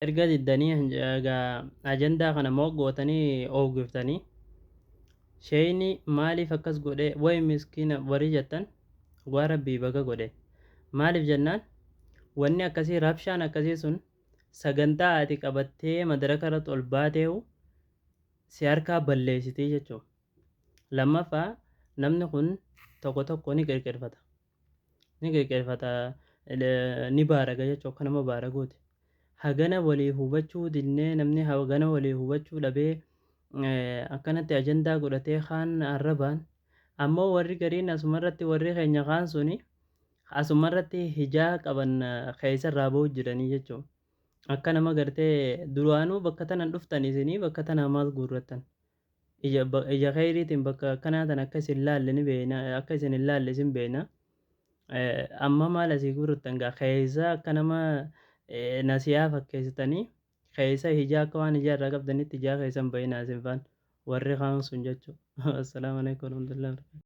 erga diddanii egaa ajandaa kana moo gootanii ooggiftanii sheeyni maaliif akkas godhe wayi miskiina warii jettan waa rabbii baga godhe maaliif jennaan wanni akkasii rabshaan akkasii sun sagantaa ati qabattee madaraka irratti ol baateehu si harkaa balleessitii jechuu lammaffaa namni kun tokko tokko ni qirqirfata ni baaraga jechuu akka nama baaraguuti hagana walii hubachuu dinnee namni hagana walii hubachuu dhabee akkanatti ajandaa godhatee kaan arrabaan ammoo warri gariin asumarratti warri keenya kaan suni asumarratti hijaa qaban keeysarraa ba'uu jiranii jechuu akka nama gartee duraanuu bakka tanan dhuftan isinii bakka tanaa maal guurrattan ija khayriitiin bakka akkanaa akka isin laalle ni beeyna akka isin hin laalle isin beeyna amma maal asii guurrattan gaa keeysa akka nama nasiyaa fakkeessitanii keeysa hijaa akka waan hijaa irraa qabdanitti hijaa keeysan bayinaa isin faan warri kaan sun jechuu assalaamu alaikum warahmatullahi wabarakatuh